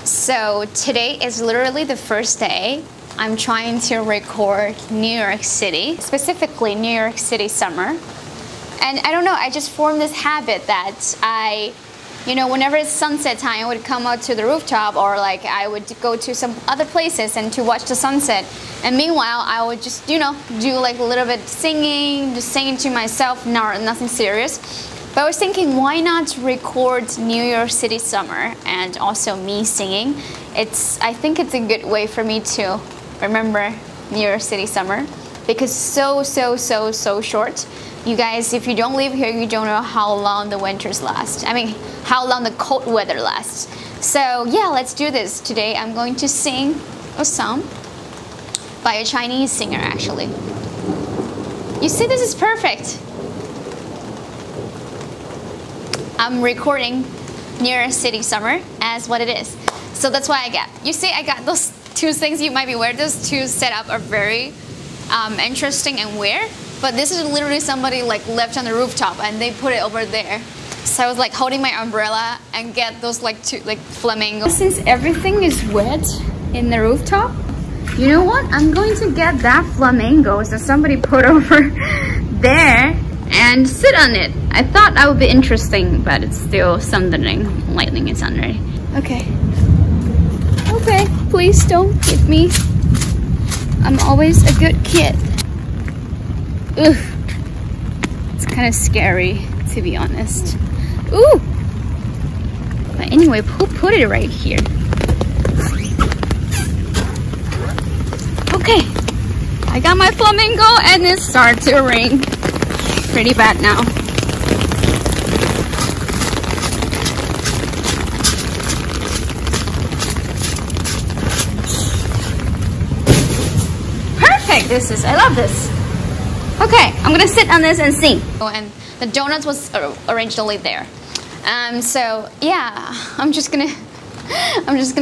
So today is literally the first day I'm trying to record New York City, specifically New York City summer. And I don't know, I just formed this habit that whenever it's sunset time, I would come out to the rooftop, or like I would go to some other places and to watch the sunset. And meanwhile, I would just, do like a little bit singing, just singing to myself, nothing serious. But I was thinking, why not record New York City summer and also me singing? I think it's a good way for me to remember New York City summer, because so short. You guys, if you don't live here, you don't know how long the winters last. I mean, how long the cold weather lasts. So yeah, let's do this. Today I'm going to sing a song by a Chinese singer, actually. You see, this is perfect. I'm recording New York City summer as what it is. So that's why I got those two things. You might be aware, those two setup are very interesting and weird. But this is literally somebody like left on the rooftop and they put it over there. So I was like holding my umbrella and get those like two flamingos. Since everything is wet in the rooftop, you know what? I'm going to get that flamingos that somebody put over there and sit on it. I thought that would be interesting, but it's still thundering. Lightning is under it. Okay. Okay, please don't hit me. I'm always a good kid. Ugh. It's kind of scary, to be honest. Ooh! But anyway, who put it right here? Okay. I got my flamingo and it started to rain. Pretty bad now. Perfect! I love this. Okay, I'm gonna sit on this and sing. Oh, and the donuts was arranged only there. So yeah, I'm just gonna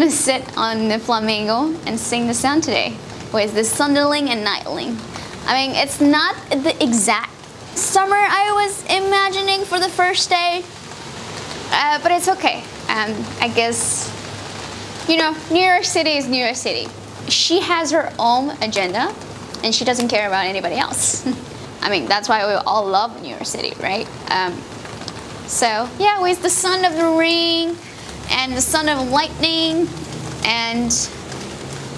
sit on the flamingo and sing the song today with the Sunderling and Nightling. I mean, it's not the exact summer I was imagining for the first day, but it's okay. I guess, New York City is New York City. She has her own agenda and she doesn't care about anybody else. I mean, that's why we all love New York City, right? So yeah, with the sound of the rain and the sound of lightning, and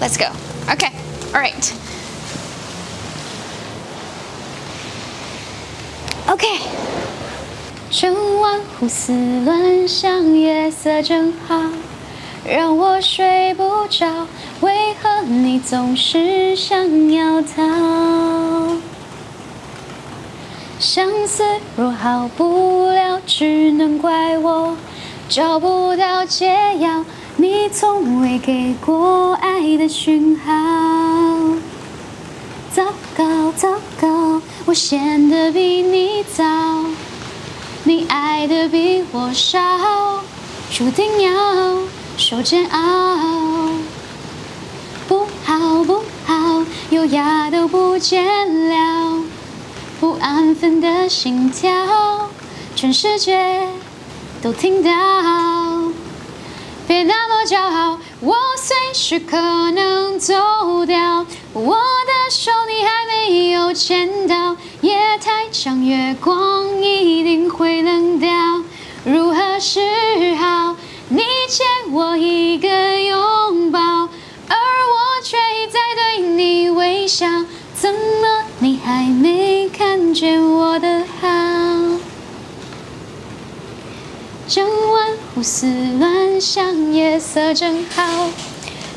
let's go. Okay, all right. Okay. 趁晚胡思乱想，夜色正好，让我睡不着。为何你总是想要逃？ 相思若好不了，只能怪我找不到解药。你从未给过爱的讯号。糟糕，糟糕，我陷得比你早，你爱的比我少，注定要受煎熬。不好，不好，优雅都不见了。 不安分的心跳，全世界都听到。别那么骄傲，我随时可能走掉。我的手你还没有牵到，夜太长，月光一定会冷掉。如何是好？你欠我一个拥抱，而我却一再对你微笑。 怎么你还没看见我的好？整晚胡思乱想，夜色正好，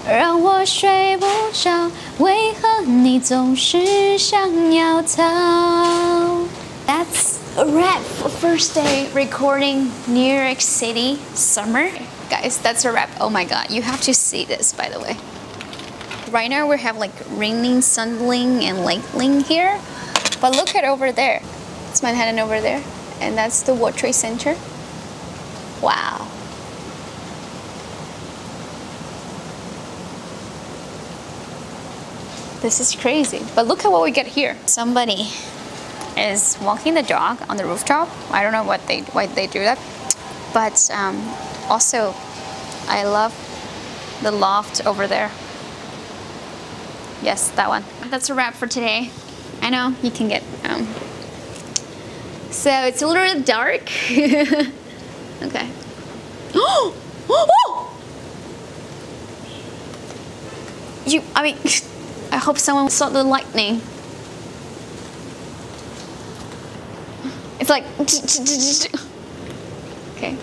让我睡不着。为何你总是想要逃 ？That's a wrap for first day recording New York City summer. Guys, that's a wrap. Oh my god, you have to see this, by the way. Right now we have like raining, sunling, and lightning here, but look at over there. It's Manhattan over there, and that's the World Trade Center. Wow. This is crazy, but look at what we get here. Somebody is walking the dog on the rooftop. I don't know why they do that, but also I love the loft over there. Yes, that one. That's a wrap for today. I know you can get so it's a little dark. Okay. I mean, I hope someone saw the lightning. It's like okay.